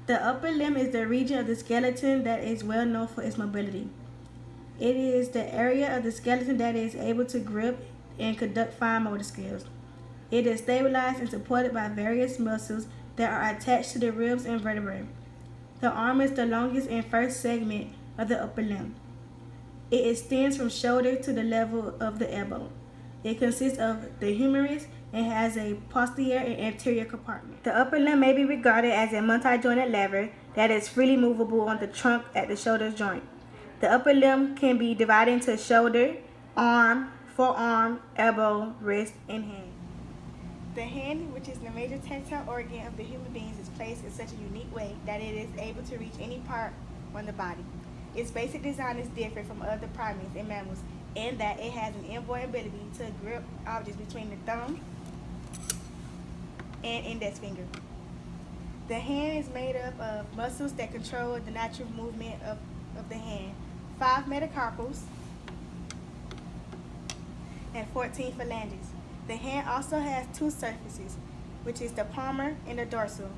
The upper limb is the region of the skeleton that is well known for its mobility. It is the area of the skeleton that is able to grip and conduct fine motor skills. It is stabilized and supported by various muscles that are attached to the ribs and vertebrae. The arm is the longest and first segment of the upper limb. It extends from shoulder to the level of the elbow. It consists of the humerus and has a posterior and anterior compartment. The upper limb may be regarded as a multi-jointed lever that is freely movable on the trunk at the shoulder joint. The upper limb can be divided into shoulder, arm, forearm, elbow, wrist, and hand. The hand, which is the major tactile organ of the human beings, is placed in such a unique way that it is able to reach any part on the body. Its basic design is different from other primates and mammals in that it has an inborn ability to grip objects between the thumb and index finger. The hand is made up of muscles that control the natural movement of the hand, 5 metacarpals and 14 phalanges. The hand also has 2 surfaces, which is the palmar and the dorsal.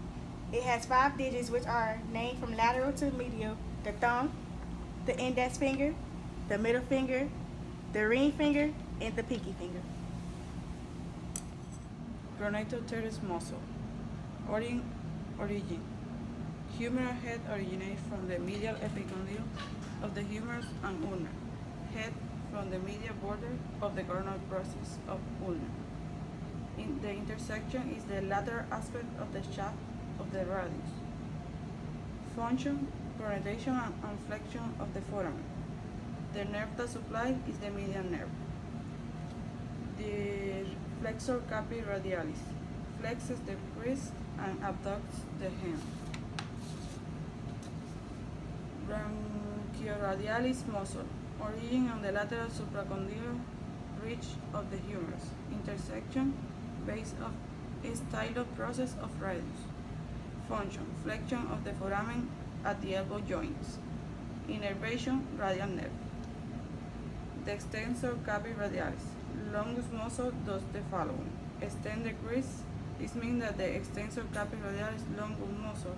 It has 5 digits, which are named from lateral to medial: the thumb, the index finger, the middle finger, the ring finger, and the pinky finger. Pronator teres muscle. Origin. Humeral head originates from the medial epicondyle of the humerus and ulna. Head from the medial border of the coronal process of ulna. In the intersection is the lateral aspect of the shaft of the radius. Function, pronatation and flexion of the foramen. The nerve that supplies is the median nerve. The flexor carpi radialis flexes the wrist and abducts the hand. Branchioradialis muscle. Origin on the lateral supracondylar ridge of the humerus. Intersection base of a stylo process of radius. Function, flexion of the foramen at the elbow joints. Innervation, radial nerve. The extensor carpi radialis. Longus muscle does the following: extend the crease. This means that the extensor carpi radialis longus muscle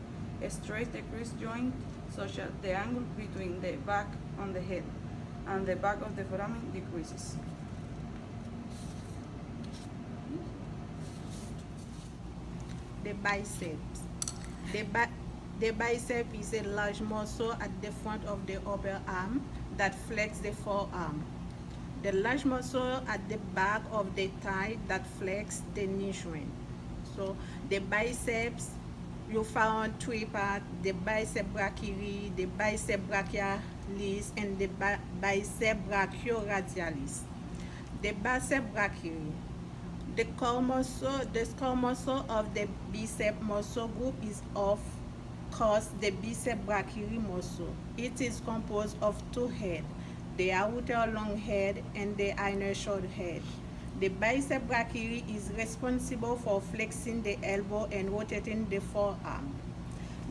strains the crease joint such that the angle between the back on the head and the back of the foramen decreases. The biceps. The bicep is a large muscle at the front of the upper arm that flexes the forearm. The large muscle at the back of the thigh that flexes the knee joint. So the biceps, you found 3 parts: the bicep brachii, the bicep brachialis, and the bicep brachioradialis. The bicep brachii. The core muscle of the bicep muscle group is of course the bicep brachii muscle. It is composed of 2 heads, the outer long head and the inner short head. The bicep brachii is responsible for flexing the elbow and rotating the forearm.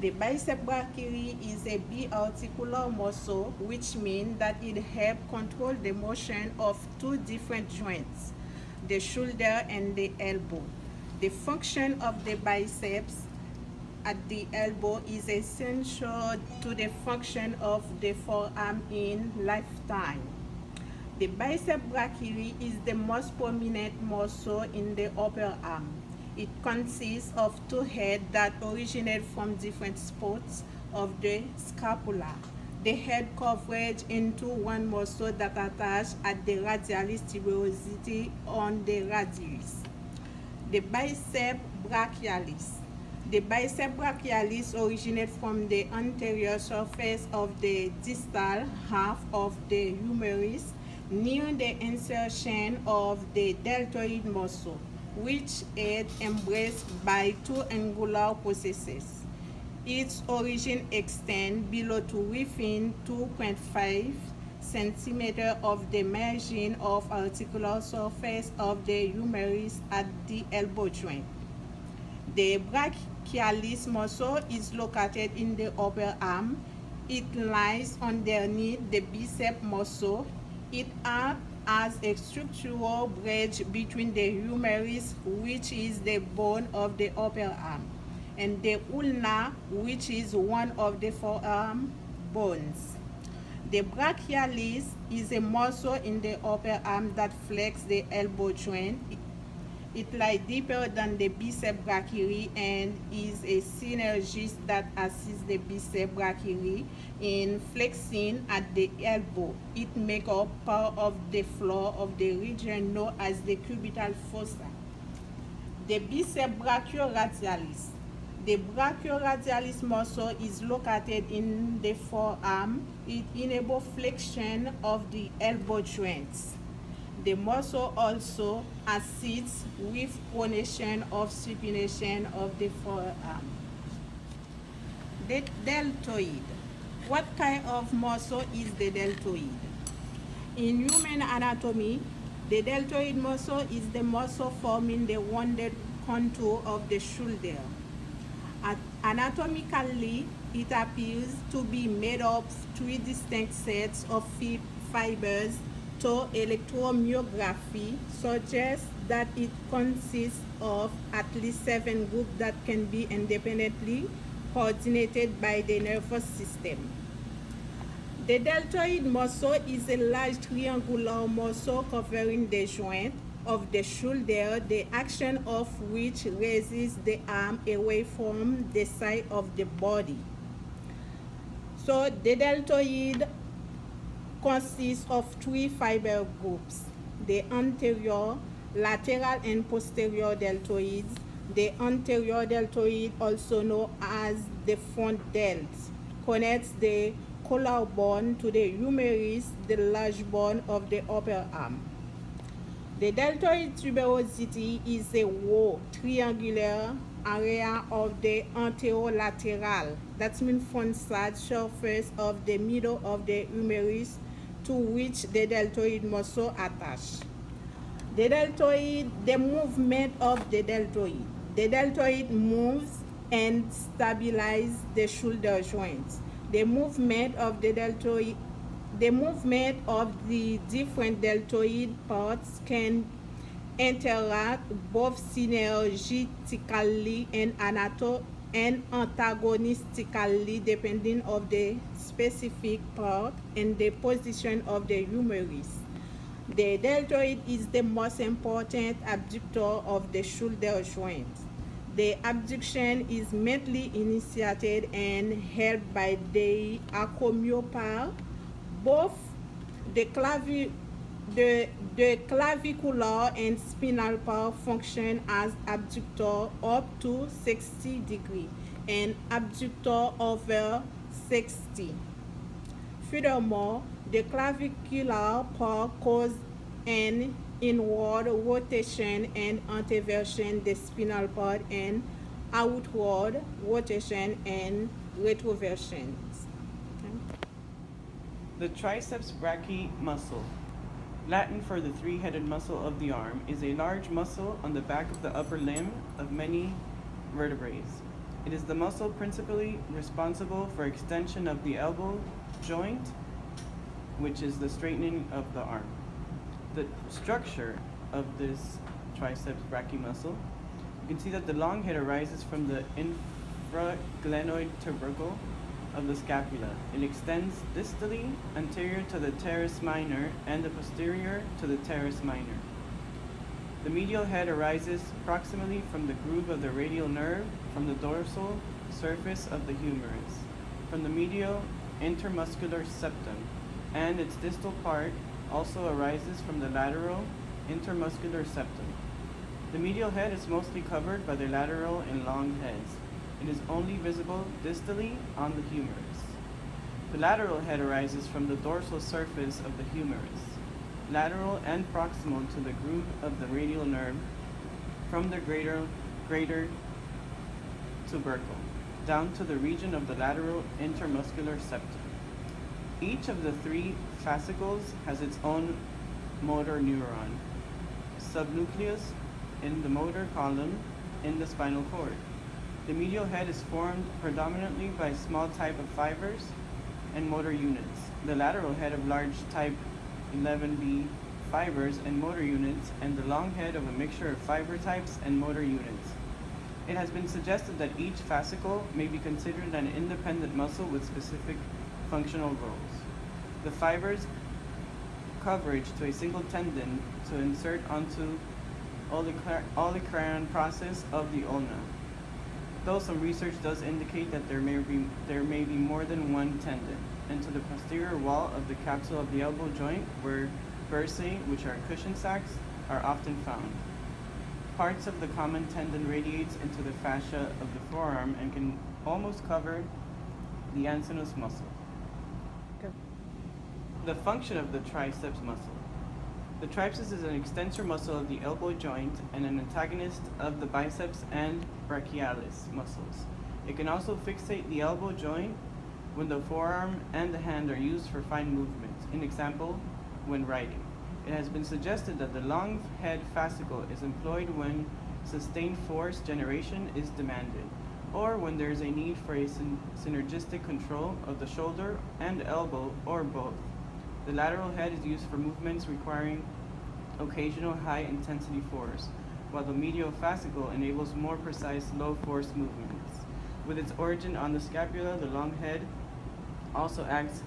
The bicep brachii is a biarticular muscle, which means that it helps control the motion of 2 different joints, the shoulder and the elbow. The function of the biceps at the elbow is essential to the function of the forearm in lifetime. The bicep brachii is the most prominent muscle in the upper arm. It consists of 2 heads that originate from different spots of the scapula. The head converge into one muscle that attaches at the radialis tuberosity on the radius. The bicep brachialis. The bicep brachialis originates from the anterior surface of the distal half of the humerus near the insertion of the deltoid muscle, which is embraced by 2 angular processes. Its origin extends below to within 2.5 centimeters of the margin of articular surface of the humerus at the elbow joint. The brachialis muscle is located in the upper arm. It lies underneath the bicep muscle. It acts as a structural bridge between the humerus, which is the bone of the upper arm, and the ulna, which is one of the forearm bones. The brachialis is a muscle in the upper arm that flexes the elbow joint. It lies deeper than the biceps brachii and is a synergist that assists the biceps brachii in flexing at the elbow. It makes up part of the floor of the region known as the cubital fossa. The biceps brachioradialis. The brachioradialis muscle is located in the forearm. It enables flexion of the elbow joints. The muscle also assists with pronation of supination of the forearm. The deltoid. What kind of muscle is the deltoid? In human anatomy, the deltoid muscle is the muscle forming the rounded contour of the shoulder. Anatomically, it appears to be made of three distinct sets of fibers, though electromyography suggests that it consists of at least 7 groups that can be independently coordinated by the nervous system. The deltoid muscle is a large triangular muscle covering the joint of the shoulder, the action of which raises the arm away from the side of the body. So the deltoid consists of 3 fiber groups: the anterior, lateral, and posterior deltoids. The anterior deltoid, also known as the front delt, connects the collarbone to the humerus, the large bone of the upper arm. The deltoid tuberosity is a raw, triangular area of the anterolateral, that means front side surface of the middle of the humerus, to which the deltoid muscle attached. The movement of the deltoid. The deltoid moves and stabilizes the shoulder joints. The movement of the different deltoid parts can interact both synergistically and antagonistically depending on the specific part and the position of the humerus. The deltoid is the most important abductor of the shoulder joint. The abduction is mainly initiated and held by the acromiopar. Both the clavicular and spinal part function as abductor up to 60 degrees and abductor over 60. Furthermore, the clavicular part causes an inward rotation and anteversion, the spinal part, and outward rotation and retroversion. The triceps brachii muscle, Latin for the three-headed muscle of the arm, is a large muscle on the back of the upper limb of many vertebrates. It is the muscle principally responsible for extension of the elbow joint, which is the straightening of the arm. The structure of this triceps brachii muscle, you can see that the long head arises from the infraglenoid tubercle of the scapula. It extends distally anterior to the teres minor and the posterior to the teres minor. The medial head arises proximally from the groove of the radial nerve from the dorsal surface of the humerus, from the medial intermuscular septum, and its distal part also arises from the lateral intermuscular septum. The medial head is mostly covered by the lateral and long heads. It is only visible distally on the humerus. The lateral head arises from the dorsal surface of the humerus, lateral and proximal to the groove of the radial nerve from the greater tubercle, down to the region of the lateral intermuscular septum. Each of the 3 fascicles has its own motor neuron, subnucleus in the motor column in the spinal cord. The medial head is formed predominantly by small type of fibers and motor units. The lateral head of large type 11B fibers and motor units, and the long head of a mixture of fiber types and motor units. It has been suggested that each fascicle may be considered an independent muscle with specific functional roles. The fibers coverage to a single tendon to insert onto olecranon process of the ulna. Though some research does indicate that there may be more than one tendon, and to the posterior wall of the capsule of the elbow joint where bursae, which are cushion sacs, are often found. Parts of the common tendon radiates into the fascia of the forearm and can almost cover the ancinous muscle. The function of the triceps muscle. The triceps is an extensor muscle of the elbow joint and an antagonist of the biceps and brachialis muscles. It can also fixate the elbow joint when the forearm and the hand are used for fine movements. An example, when writing. It has been suggested that the long head fascicle is employed when sustained force generation is demanded, or when there is a need for a synergistic control of the shoulder and elbow, or both. The lateral head is used for movements requiring occasional high-intensity force, while the medial fascicle enables more precise low-force movements. With its origin on the scapula, the long head also acts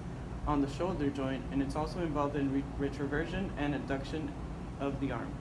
on the shoulder joint, and it's also involved in retroversion and adduction of the arm.